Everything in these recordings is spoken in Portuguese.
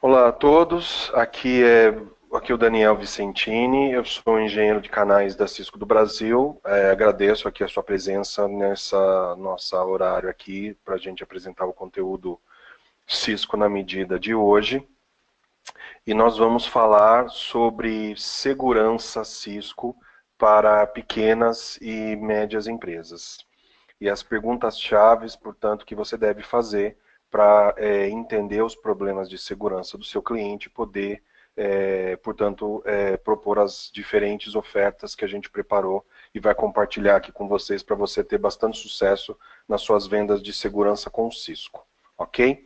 Olá a todos, aqui é o Daniel Vicentini, eu sou engenheiro de canais da Cisco do Brasil. Agradeço aqui a sua presença nessa nossa horário aqui para a gente apresentar o conteúdo Cisco na medida de hoje. E nós vamos falar sobre segurança Cisco para pequenas e médias empresas. E as perguntas-chave, portanto, que você deve fazer para entender os problemas de segurança do seu cliente e poder, portanto, propor as diferentes ofertas que a gente preparou e vai compartilhar aqui com vocês para você ter bastante sucesso nas suas vendas de segurança com o Cisco. Ok?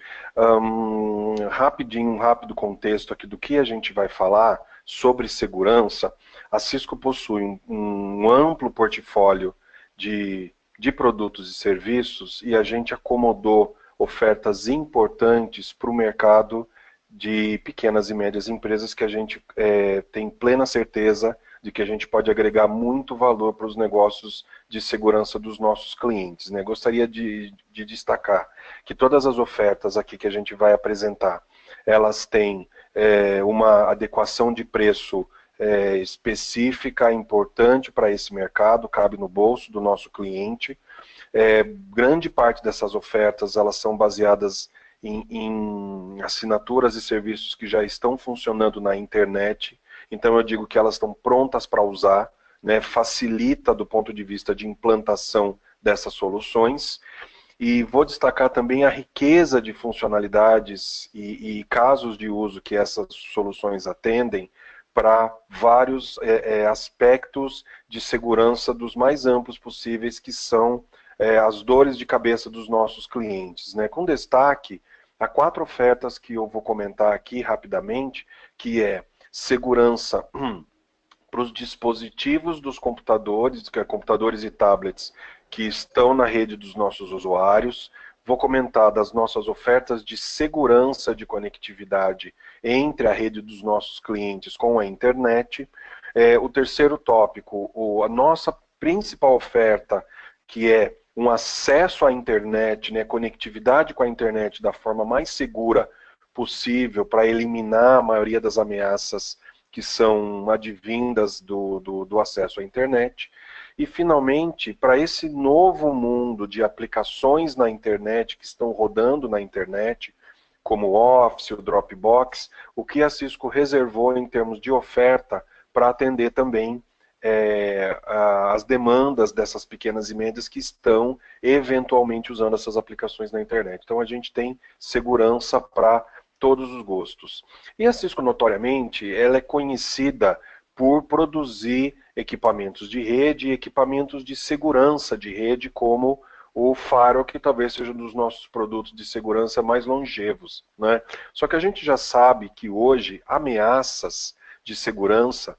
Rapidinho, um rápido contexto aqui do que a gente vai falar sobre segurança. A Cisco possui um amplo portfólio de produtos e serviços e a gente acomodou ofertas importantes para o mercado de pequenas e médias empresas que a gente tem plena certeza de que a gente pode agregar muito valor para os negócios de segurança dos nossos clientes, né? Gostaria de destacar que todas as ofertas aqui que a gente vai apresentar, elas têm uma adequação de preço específica, importante para esse mercado, cabe no bolso do nosso cliente. Grande parte dessas ofertas elas são baseadas em assinaturas e serviços que já estão funcionando na internet, então eu digo que elas estão prontas para usar, né, facilita do ponto de vista de implantação dessas soluções. E vou destacar também a riqueza de funcionalidades e casos de uso que essas soluções atendem para vários aspectos de segurança dos mais amplos possíveis, que são as dores de cabeça dos nossos clientes, né? Com destaque a 4 ofertas que eu vou comentar aqui rapidamente, que é segurança para os dispositivos dos computadores, que é computadores e tablets que estão na rede dos nossos usuários. Vou comentar das nossas ofertas de segurança de conectividade entre a rede dos nossos clientes com a internet. O terceiro tópico, a nossa principal oferta, que é um acesso à internet, né, conectividade com a internet da forma mais segura possível para eliminar a maioria das ameaças que são advindas do acesso à internet. E, finalmente, para esse novo mundo de aplicações na internet, que estão rodando na internet, como o Office, o Dropbox, o que a Cisco reservou em termos de oferta para atender também as demandas dessas pequenas e médias que estão eventualmente usando essas aplicações na internet. Então a gente tem segurança para todos os gostos. E a Cisco, notoriamente, ela é conhecida por produzir equipamentos de rede e equipamentos de segurança de rede, como o Firewall, que talvez seja um dos nossos produtos de segurança mais longevos, né? Só que a gente já sabe que hoje ameaças de segurança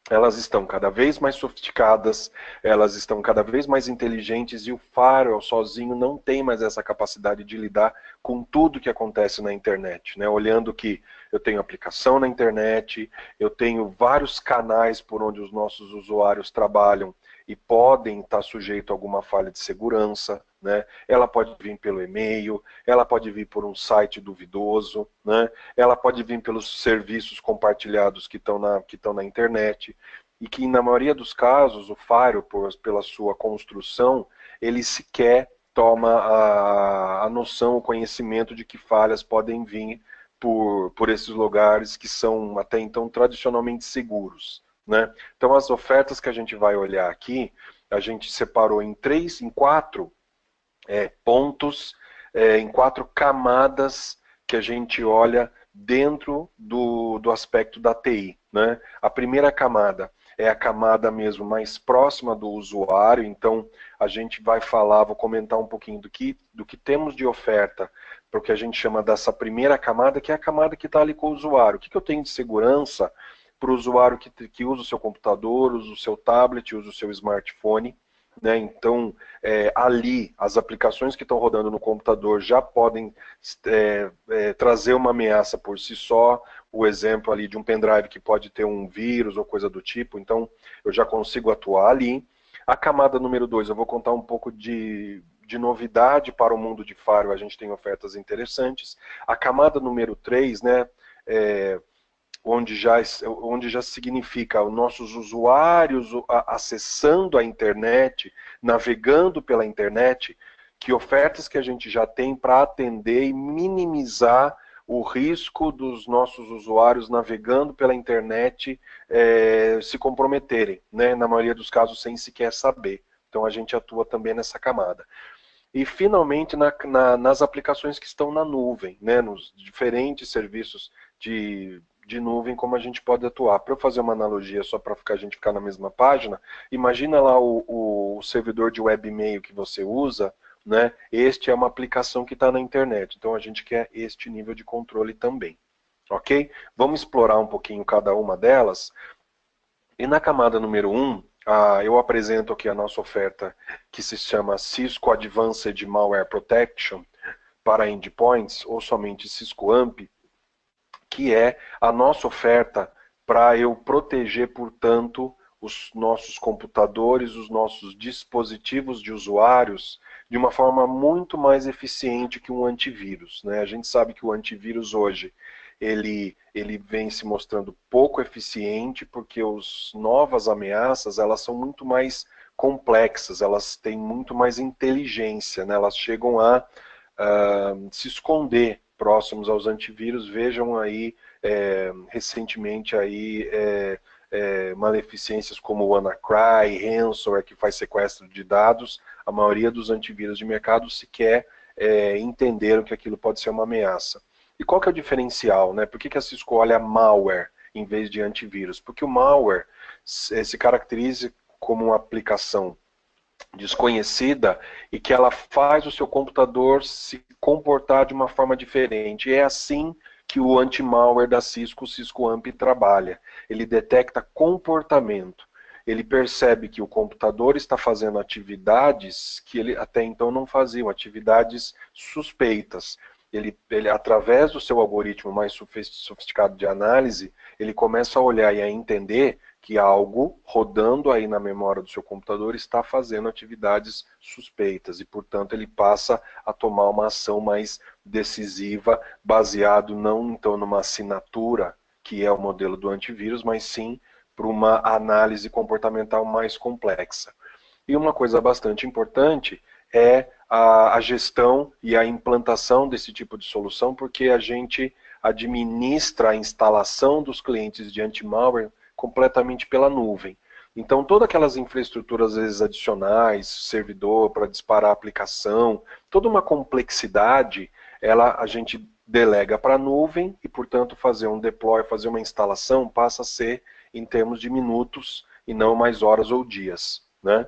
elas estão cada vez mais sofisticadas, elas estão cada vez mais inteligentes e o firewall sozinho não tem mais essa capacidade de lidar com tudo que acontece na internet, né? Olhando que eu tenho aplicação na internet, eu tenho vários canais por onde os nossos usuários trabalham e podem estar sujeitos a alguma falha de segurança, né? Ela pode vir pelo e-mail, ela pode vir por um site duvidoso, né? Ela pode vir pelos serviços compartilhados que estão na internet, e que na maioria dos casos o firewall, pela sua construção, ele sequer toma a noção, o conhecimento de que falhas podem vir por esses lugares que são até então tradicionalmente seguros, né? Então as ofertas que a gente vai olhar aqui, a gente separou em 4 pontos, em 4 camadas que a gente olha dentro do aspecto da TI, né? A primeira camada é a camada mesmo mais próxima do usuário, então a gente vai falar, vou comentar um pouquinho do que temos de oferta para o que a gente chama dessa primeira camada, que é a camada que está ali com o usuário. O que eu tenho de segurança para o usuário que usa o seu computador, usa o seu tablet, usa o seu smartphone, né? Então, ali, as aplicações que estão rodando no computador já podem trazer uma ameaça por si só. O exemplo ali de um pendrive que pode ter um vírus ou coisa do tipo, então eu já consigo atuar ali. A camada número 2, eu vou contar um pouco de novidade para o mundo de Firewall, a gente tem ofertas interessantes. A camada número 3, né, onde já significa os nossos usuários acessando a internet, navegando pela internet, que ofertas que a gente já tem para atender e minimizar o risco dos nossos usuários navegando pela internet se comprometerem, né? Na maioria dos casos sem sequer saber. Então a gente atua também nessa camada. E finalmente nas aplicações que estão na nuvem, né? Nos diferentes serviços de nuvem, como a gente pode atuar. Para eu fazer uma analogia, só para a gente ficar na mesma página, imagina lá o servidor de webmail que você usa, né? Este é uma aplicação que está na internet, então a gente quer este nível de controle também, ok? Vamos explorar um pouquinho cada uma delas. E na camada número 1, eu apresento aqui a nossa oferta que se chama Cisco Advanced Malware Protection para Endpoints, ou somente Cisco AMP, que é a nossa oferta para eu proteger, portanto, os nossos computadores, os nossos dispositivos de usuários, de uma forma muito mais eficiente que um antivírus, né? A gente sabe que o antivírus hoje, ele vem se mostrando pouco eficiente, porque as novas ameaças, elas são muito mais complexas, elas têm muito mais inteligência, né? Elas chegam a se esconder próximos aos antivírus. Vejam aí, recentemente, aí, maleficências como o WannaCry, Ransomware, que faz sequestro de dados. A maioria dos antivírus de mercado sequer entenderam que aquilo pode ser uma ameaça. E qual que é o diferencial, né? Por que a Cisco olha malware em vez de antivírus? Porque o malware se caracteriza como uma aplicação desconhecida e que ela faz o seu computador se comportar de uma forma diferente. E é assim que o anti-malware da Cisco, o Cisco AMP, trabalha. Ele detecta comportamento. Ele percebe que o computador está fazendo atividades que ele até então não fazia, atividades suspeitas. Ele, através do seu algoritmo mais sofisticado de análise, ele começa a olhar e a entender que algo rodando aí na memória do seu computador está fazendo atividades suspeitas e, portanto, ele passa a tomar uma ação mais decisiva, baseado não então numa assinatura, que é o modelo do antivírus, mas sim para uma análise comportamental mais complexa. E uma coisa bastante importante é a gestão e a implantação desse tipo de solução, porque a gente administra a instalação dos clientes de anti-malware completamente pela nuvem. Então, todas aquelas infraestruturas às vezes adicionais, servidor para disparar a aplicação, toda uma complexidade, a gente delega para a nuvem e, portanto, fazer um deploy, fazer uma instalação passa a ser em termos de minutos e não mais horas ou dias, né?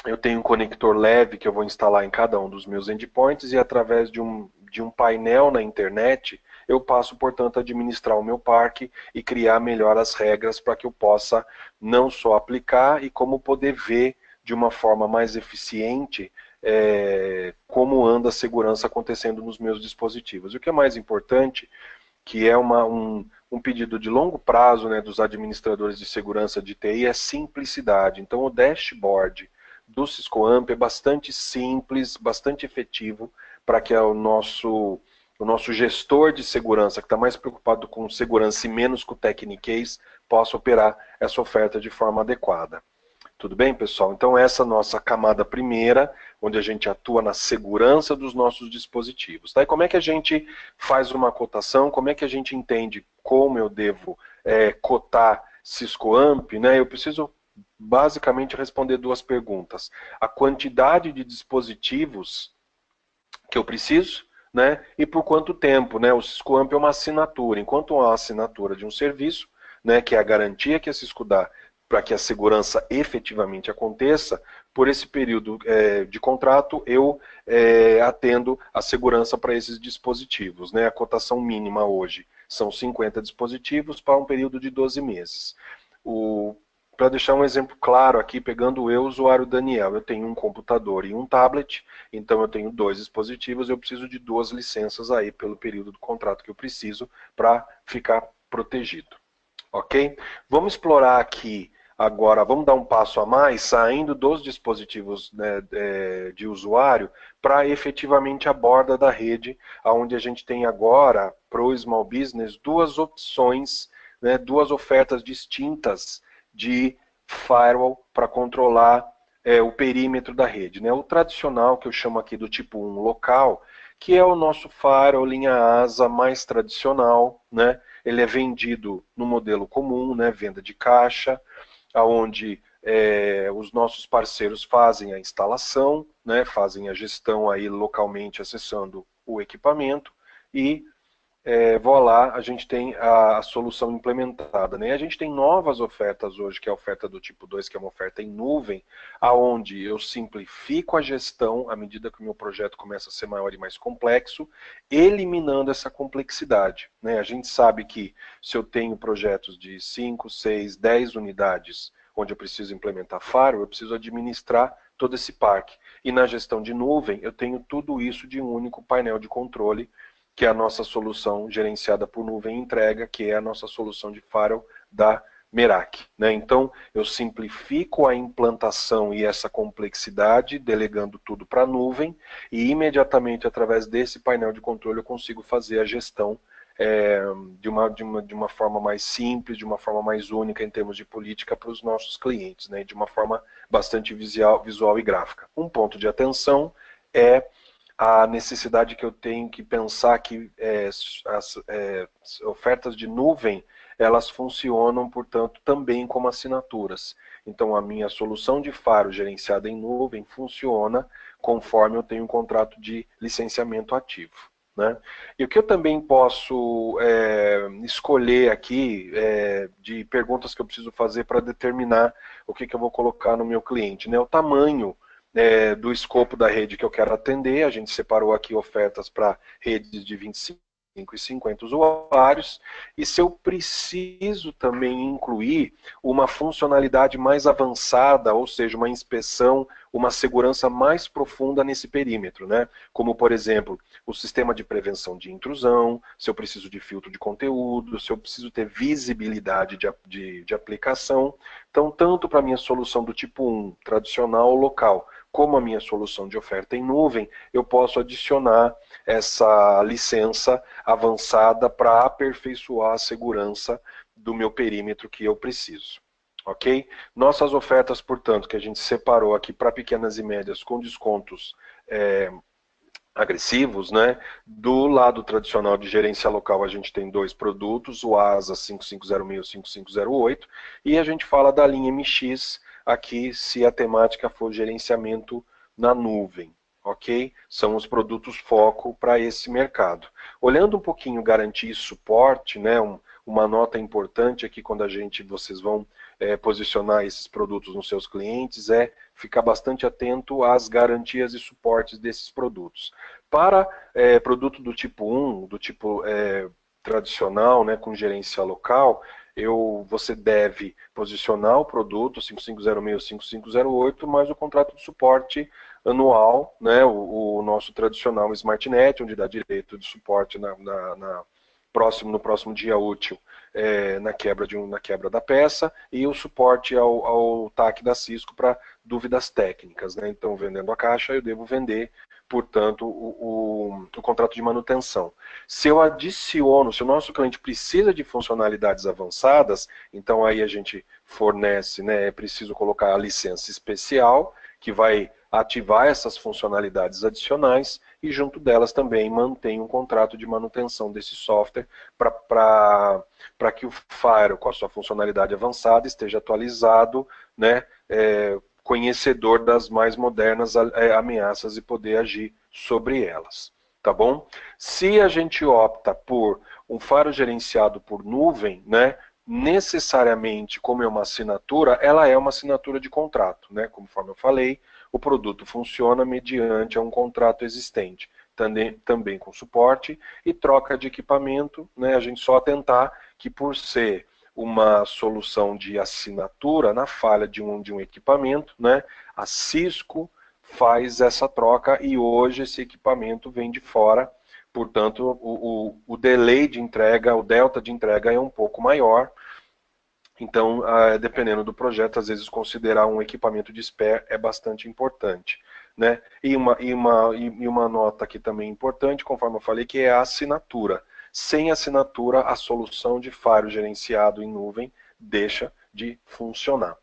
Eu tenho um conector leve que eu vou instalar em cada um dos meus endpoints e através de um painel na internet eu passo, portanto, a administrar o meu parque e criar melhor as regras para que eu possa não só aplicar e como poder ver de uma forma mais eficiente como anda a segurança acontecendo nos meus dispositivos. E o que é mais importante, que é um pedido de longo prazo, né, dos administradores de segurança de TI, é simplicidade. Então o dashboard do Cisco AMP é bastante simples, bastante efetivo para que o nosso gestor de segurança, que está mais preocupado com segurança e menos com o Techniquez, possa operar essa oferta de forma adequada. Tudo bem, pessoal? Então essa é a nossa camada primeira, onde a gente atua na segurança dos nossos dispositivos. Tá? E como é que a gente faz uma cotação? Como é que a gente entende como eu devo cotar Cisco AMP? Né? Eu preciso basicamente responder duas perguntas. A quantidade de dispositivos que eu preciso, né? E por quanto tempo, né? O Cisco AMP é uma assinatura. Enquanto há uma assinatura de um serviço, né, que é a garantia que a Cisco dá para que a segurança efetivamente aconteça, por esse período de contrato eu atendo a segurança para esses dispositivos, né? A cotação mínima hoje são 50 dispositivos para um período de 12 meses. Para deixar um exemplo claro aqui, pegando eu, usuário Daniel, eu tenho um computador e um tablet, então eu tenho 2 dispositivos, eu preciso de 2 licenças aí pelo período do contrato que eu preciso para ficar protegido. Ok? Vamos explorar aqui Agora, vamos dar um passo a mais, saindo dos dispositivos, né, de usuário, para efetivamente a borda da rede, onde a gente tem agora, para o Small Business, duas opções, né, duas ofertas distintas de firewall para controlar o perímetro da rede. Né? O tradicional, que eu chamo aqui do tipo 1 local, que é o nosso firewall linha ASA mais tradicional, né? Ele é vendido no modelo comum, né? Venda de caixa, onde os nossos parceiros fazem a instalação, né? Fazem a gestão aí localmente acessando o equipamento e voilà, a gente tem a solução implementada. Né? A gente tem novas ofertas hoje, que é a oferta do tipo 2, que é uma oferta em nuvem, aonde eu simplifico a gestão à medida que o meu projeto começa a ser maior e mais complexo, eliminando essa complexidade. Né? A gente sabe que se eu tenho projetos de 5, 6, 10 unidades, onde eu preciso implementar firewall, eu preciso administrar todo esse parque. E na gestão de nuvem, eu tenho tudo isso de um único painel de controle, que é a nossa solução gerenciada por nuvem entrega, que é a nossa solução de firewall da Meraki. Né? Então, eu simplifico a implantação e essa complexidade, delegando tudo para a nuvem, e imediatamente, através desse painel de controle, eu consigo fazer a gestão de uma forma mais simples, de uma forma mais única em termos de política para os nossos clientes, né? De uma forma bastante visual e gráfica. Um ponto de atenção é a necessidade que eu tenho que pensar que as ofertas de nuvem, elas funcionam, portanto, também como assinaturas. Então, a minha solução de firewall gerenciada em nuvem funciona conforme eu tenho um contrato de licenciamento ativo. Né? E o que eu também posso escolher aqui de perguntas que eu preciso fazer para determinar o que eu vou colocar no meu cliente, né? O tamanho do escopo da rede que eu quero atender. A gente separou aqui ofertas para redes de 25 e 50 usuários, e se eu preciso também incluir uma funcionalidade mais avançada, ou seja, uma inspeção, uma segurança mais profunda nesse perímetro, né? Como, por exemplo, o sistema de prevenção de intrusão, se eu preciso de filtro de conteúdo, se eu preciso ter visibilidade de aplicação. Então, tanto para a minha solução do tipo 1, tradicional local, como a minha solução de oferta em nuvem, eu posso adicionar essa licença avançada para aperfeiçoar a segurança do meu perímetro que eu preciso. Ok? Nossas ofertas, portanto, que a gente separou aqui para pequenas e médias com descontos agressivos, né? Do lado tradicional de gerência local, a gente tem dois produtos, o ASA 5506 e 5508, e a gente fala da linha MX aqui, se a temática for gerenciamento na nuvem, ok? São os produtos foco para esse mercado. Olhando um pouquinho garantia e suporte, né? Uma nota importante aqui quando vocês vão posicionar esses produtos nos seus clientes é ficar bastante atento às garantias e suportes desses produtos. Para produto do tipo 1, do tipo tradicional, né, com gerência local, você deve posicionar o produto 5506, 5508, mais o contrato de suporte anual, né, o nosso tradicional SmartNet, onde dá direito de suporte no próximo dia útil na quebra da peça, e o suporte ao TAC da Cisco para dúvidas técnicas. Né? Então, vendendo a caixa, eu devo vender, portanto, o contrato de manutenção. Se eu adiciono, se o nosso cliente precisa de funcionalidades avançadas, então aí a gente fornece, né, é preciso colocar a licença especial, que vai ativar essas funcionalidades adicionais, e junto delas também mantém um contrato de manutenção desse software para que o firewall, com a sua funcionalidade avançada, esteja atualizado, né, conhecedor das mais modernas ameaças e poder agir sobre elas. Tá bom? Se a gente opta por um firewall gerenciado por nuvem, né, necessariamente, como é uma assinatura, ela é uma assinatura de contrato, né? Conforme eu falei, o produto funciona mediante um contrato existente, também com suporte e troca de equipamento, né? A gente só atentar que por ser uma solução de assinatura, na falha de um equipamento, né? A Cisco faz essa troca e hoje esse equipamento vem de fora, portanto o delay de entrega, o delta de entrega é um pouco maior, Então, dependendo do projeto, às vezes considerar um equipamento de spare é bastante importante, né? E uma nota aqui também importante, conforme eu falei, que é a assinatura. Sem assinatura, a solução de Faro gerenciado em nuvem deixa de funcionar,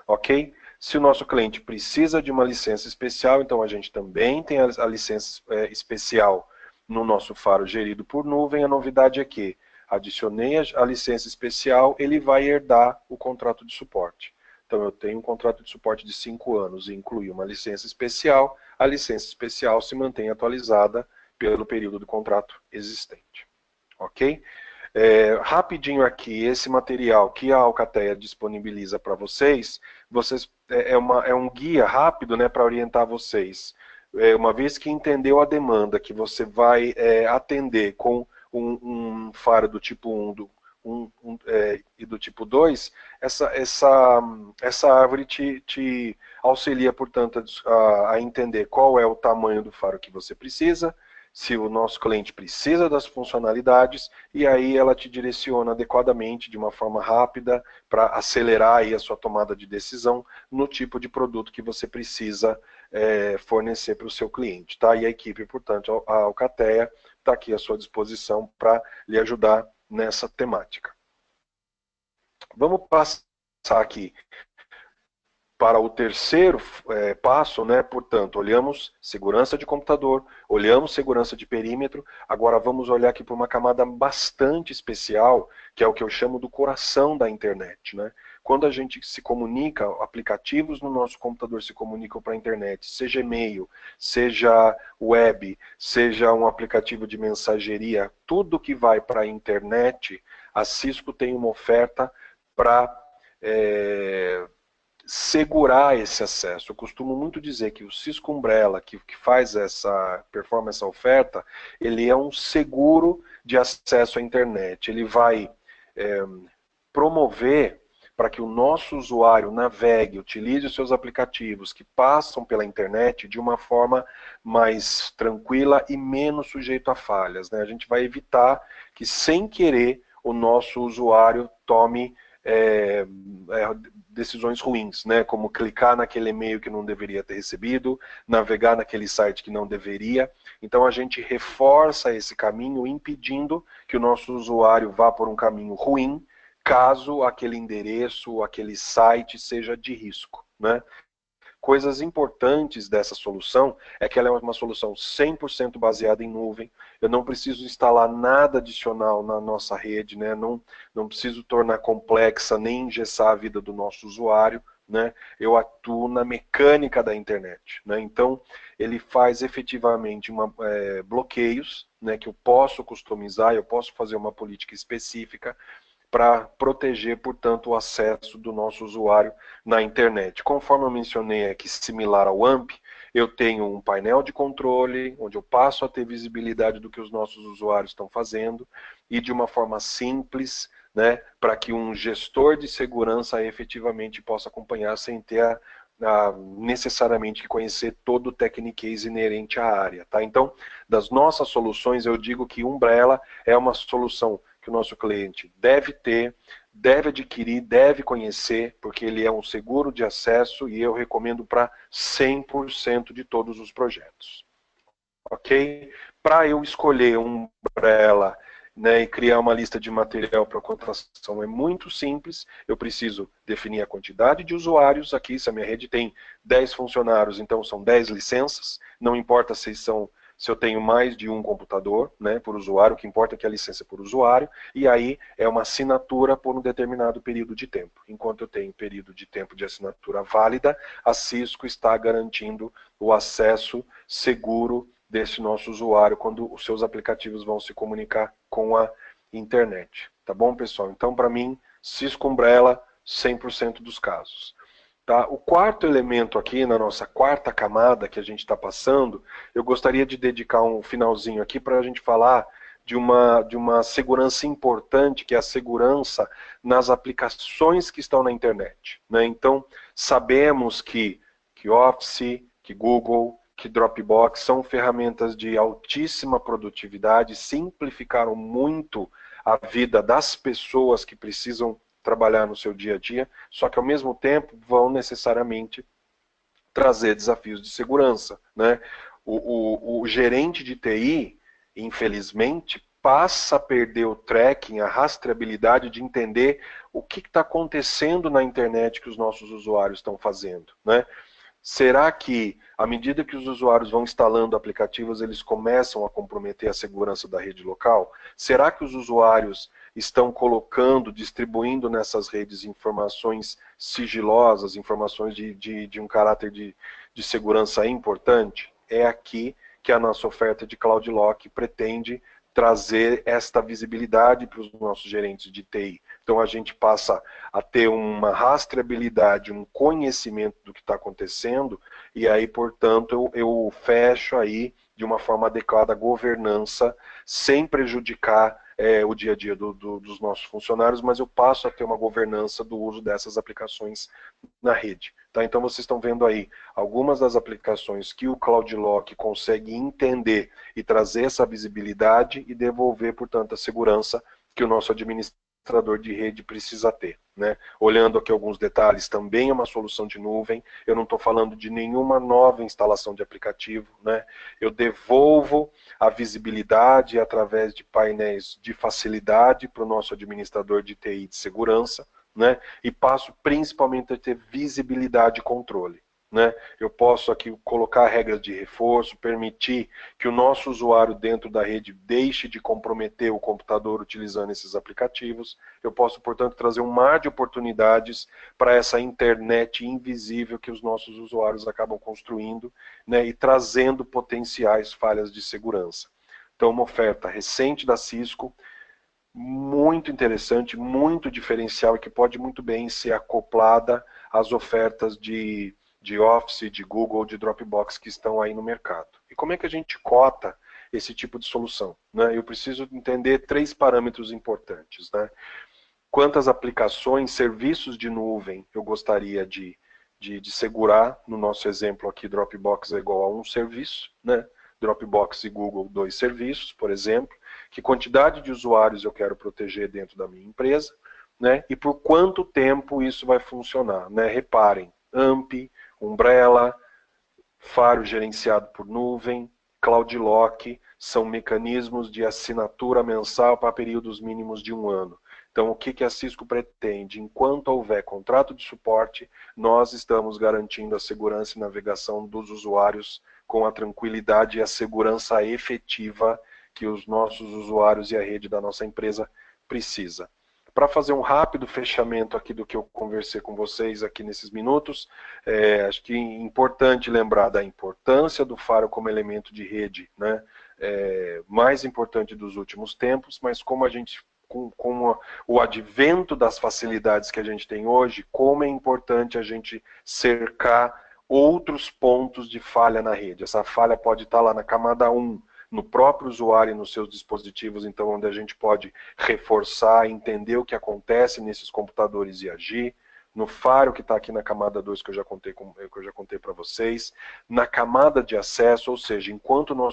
ok? Se o nosso cliente precisa de uma licença especial, então a gente também tem a licença especial no nosso Faro gerido por nuvem. A novidade é que adicionei a licença especial, ele vai herdar o contrato de suporte. Então eu tenho um contrato de suporte de 5 anos e incluí uma licença especial, a licença especial se mantém atualizada pelo período do contrato existente. Ok? Rapidinho aqui, esse material que a Alcatel disponibiliza para vocês, é um guia rápido, né, para orientar vocês. Uma vez que entendeu a demanda que você vai atender com um faro do tipo 1 e do tipo 2, essa árvore te auxilia, portanto, a entender qual é o tamanho do faro que você precisa, se o nosso cliente precisa das funcionalidades, e aí ela te direciona adequadamente, de uma forma rápida, para acelerar aí a sua tomada de decisão no tipo de produto que você precisa fornecer para o seu cliente. Tá? E a equipe, portanto, a Alcatel, está aqui à sua disposição para lhe ajudar nessa temática. Vamos passar aqui para o terceiro passo, né? Portanto, olhamos segurança de computador, olhamos segurança de perímetro, agora vamos olhar aqui para uma camada bastante especial, que é o que eu chamo do coração da internet, né? Quando a gente se comunica, aplicativos no nosso computador se comunicam para a internet, seja e-mail, seja web, seja um aplicativo de mensageria, tudo que vai para a internet, a Cisco tem uma oferta para segurar esse acesso. Eu costumo muito dizer que o Cisco Umbrella, que faz performa essa oferta, ele é um seguro de acesso à internet. Ele vai promover para que o nosso usuário navegue, utilize os seus aplicativos que passam pela internet de uma forma mais tranquila e menos sujeito a falhas, né? A gente vai evitar que, sem querer, o nosso usuário tome decisões ruins, né? Como clicar naquele e-mail que não deveria ter recebido, navegar naquele site que não deveria. Então a gente reforça esse caminho, impedindo que o nosso usuário vá por um caminho ruim, caso aquele endereço, aquele site seja de risco, né? Coisas importantes dessa solução é que ela é uma solução 100% baseada em nuvem. Eu não preciso instalar nada adicional na nossa rede, né? Não preciso tornar complexa nem engessar a vida do nosso usuário, né? Eu atuo na mecânica da internet, né? Então, ele faz efetivamente bloqueios, né, que eu posso customizar, eu posso fazer uma política específica para proteger, portanto, o acesso do nosso usuário na internet. Conforme eu mencionei aqui, similar ao AMP, eu tenho um painel de controle, onde eu passo a ter visibilidade do que os nossos usuários estão fazendo, e de uma forma simples, né, para que um gestor de segurança efetivamente possa acompanhar sem ter necessariamente que conhecer todo o techniquez inerente à área. Tá? Então, das nossas soluções, eu digo que Umbrella é uma solução que o nosso cliente deve ter, deve adquirir, deve conhecer, porque ele é um seguro de acesso e eu recomendo para 100% de todos os projetos. Ok? Para eu escolher um Umbrella, né, e criar uma lista de material para contratação é muito simples. Eu preciso definir a quantidade de usuários aqui. Se a minha rede tem 10 funcionários, então são 10 licenças. Não importa se eu tenho mais de um computador, né, por usuário, o que importa é que a licença é por usuário, e aí é uma assinatura por um determinado período de tempo. Enquanto eu tenho período de tempo de assinatura válida, a Cisco está garantindo o acesso seguro desse nosso usuário quando os seus aplicativos vão se comunicar com a internet. Tá bom, pessoal? Então, para mim, Cisco Umbrella, 100% dos casos. Tá? O quarto elemento aqui, na nossa quarta camada que a gente está passando, eu gostaria de dedicar um finalzinho aqui para a gente falar de uma segurança importante, que é a segurança nas aplicações que estão na internet. Né? Então, sabemos que Office, que Google, que Dropbox são ferramentas de altíssima produtividade, simplificaram muito a vida das pessoas que precisam trabalhar no seu dia a dia, só que ao mesmo tempo vão necessariamente trazer desafios de segurança, né? O gerente de TI, infelizmente, passa a perder o tracking, a rastreabilidade de entender o que está acontecendo na internet que os nossos usuários estão fazendo, né? Será que, à medida que os usuários vão instalando aplicativos, eles começam a comprometer a segurança da rede local? Será que os usuários estão colocando, distribuindo nessas redes informações sigilosas, informações de um caráter de segurança importante? É aqui que a nossa oferta de Cloud Lock pretende trazer esta visibilidade para os nossos gerentes de TI. Então a gente passa a ter uma rastreabilidade, um conhecimento do que está acontecendo, e aí, portanto, eu fecho aí de uma forma adequada a governança, sem prejudicar o dia a dia dos nossos funcionários, mas eu passo a ter uma governança do uso dessas aplicações na rede. Tá? Então vocês estão vendo aí algumas das aplicações que o Cloud Lock consegue entender e trazer essa visibilidade e devolver, portanto, a segurança que o nosso administrador de rede precisa ter. Né? Olhando aqui alguns detalhes, também é uma solução de nuvem, eu não estou falando de nenhuma nova instalação de aplicativo, né? Eu devolvo a visibilidade através de painéis de facilidade para o nosso administrador de TI de segurança, né? E passo principalmente a ter visibilidade e controle. Né? Eu posso aqui colocar regras de reforço, permitir que o nosso usuário dentro da rede deixe de comprometer o computador utilizando esses aplicativos. Eu posso, portanto, trazer um mar de oportunidades para essa internet invisível que os nossos usuários acabam construindo, né, e trazendo potenciais falhas de segurança. Então, uma oferta recente da Cisco, muito interessante, muito diferencial e que pode muito bem ser acoplada às ofertas de Office, de Google, de Dropbox que estão aí no mercado. E como é que a gente cota esse tipo de solução? Né? Eu preciso entender 3 parâmetros importantes. Né? Quantas aplicações, serviços de nuvem eu gostaria de segurar? No nosso exemplo aqui, Dropbox é igual a um serviço, né? Dropbox e Google, 2 serviços, por exemplo. Que quantidade de usuários eu quero proteger dentro da minha empresa, né? E por quanto tempo isso vai funcionar, né? Reparem, AMP, Umbrella, Faro gerenciado por nuvem, Cloud Lock, são mecanismos de assinatura mensal para períodos mínimos de 1 ano. Então, o que a Cisco pretende? Enquanto houver contrato de suporte, nós estamos garantindo a segurança e navegação dos usuários com a tranquilidade e a segurança efetiva que os nossos usuários e a rede da nossa empresa precisa. Para fazer um rápido fechamento aqui do que eu conversei com vocês aqui nesses minutos, acho que é importante lembrar da importância do Faro como elemento de rede, né? Mais importante dos últimos tempos, mas como a gente, com o advento das facilidades que a gente tem hoje, como é importante a gente cercar outros pontos de falha na rede. Essa falha pode estar lá na camada 1, no próprio usuário e nos seus dispositivos, então onde a gente pode reforçar, entender o que acontece nesses computadores e agir. No Faro, que está aqui na camada 2, que eu já contei para vocês. Na camada de acesso, ou seja, enquanto o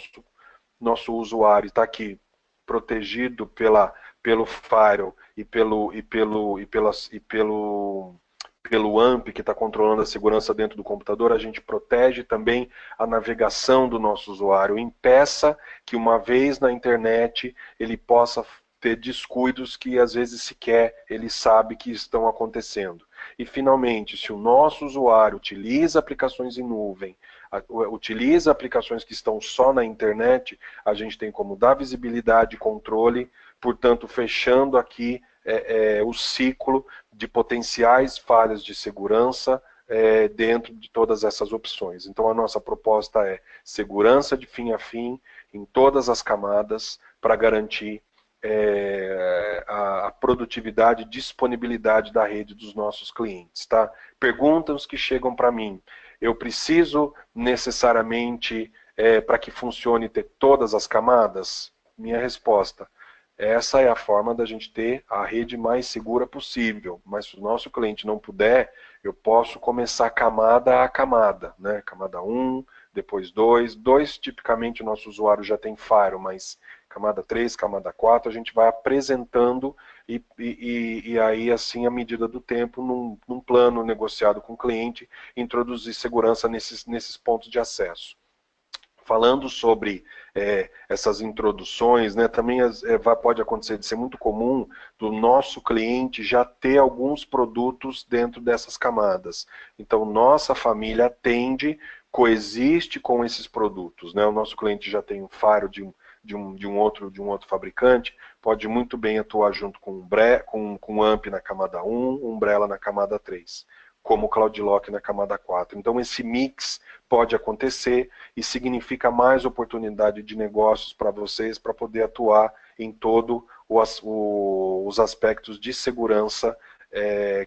nosso usuário está aqui protegido pelo Firewall e pelo AMP, que está controlando a segurança dentro do computador, a gente protege também a navegação do nosso usuário. Impeça que uma vez na internet ele possa ter descuidos que às vezes sequer ele sabe que estão acontecendo. E finalmente, se o nosso usuário utiliza aplicações em nuvem, utiliza aplicações que estão só na internet, a gente tem como dar visibilidade e controle, portanto, fechando aqui o ciclo de potenciais falhas de segurança dentro de todas essas opções. Então a nossa proposta é segurança de fim a fim, em todas as camadas, para garantir a produtividade e disponibilidade da rede dos nossos clientes. Tá? Perguntas que chegam para mim, eu preciso necessariamente, para que funcione, ter todas as camadas? Minha resposta: essa é a forma da gente ter a rede mais segura possível, mas se o nosso cliente não puder, eu posso começar camada a camada, né? Camada 1, depois 2, tipicamente o nosso usuário já tem Firewall, mas camada 3, camada 4, a gente vai apresentando e aí, assim, à medida do tempo, num plano negociado com o cliente, introduzir segurança nesses pontos de acesso. Falando sobre essas introduções, né, também pode acontecer de ser muito comum do nosso cliente já ter alguns produtos dentro dessas camadas. Então, nossa família atende, coexiste com esses produtos, né? O nosso cliente já tem um faro de um outro fabricante, pode muito bem atuar junto com AMP na camada 1, Umbrella na camada 3, como o CloudLock na camada 4. Então, esse mix pode acontecer e significa mais oportunidade de negócios para vocês, para poder atuar em todos os aspectos de segurança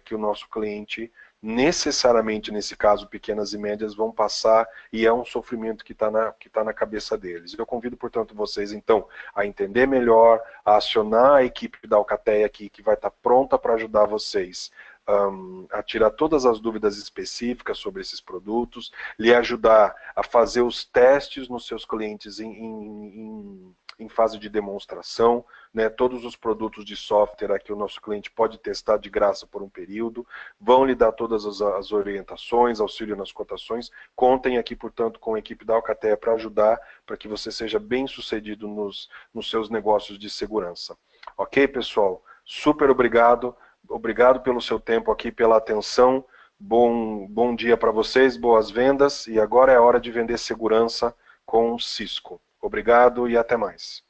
que o nosso cliente, necessariamente nesse caso, pequenas e médias, vão passar, e é um sofrimento que está na cabeça deles. Eu convido, portanto, vocês, então, a entender melhor, a acionar a equipe da Alcatel aqui, que vai estar pronta para ajudar vocês a tirar todas as dúvidas específicas sobre esses produtos, lhe ajudar a fazer os testes nos seus clientes em fase de demonstração, né? Todos os produtos de software aqui o nosso cliente pode testar de graça por um período, vão lhe dar todas as orientações, auxílio nas cotações. Contem aqui, portanto, com a equipe da Alcatel para ajudar, para que você seja bem sucedido nos seus negócios de segurança. Ok, pessoal? Super obrigado. Obrigado pelo seu tempo aqui, pela atenção. Bom dia para vocês, boas vendas. E agora é a hora de vender segurança com o Cisco. Obrigado e até mais.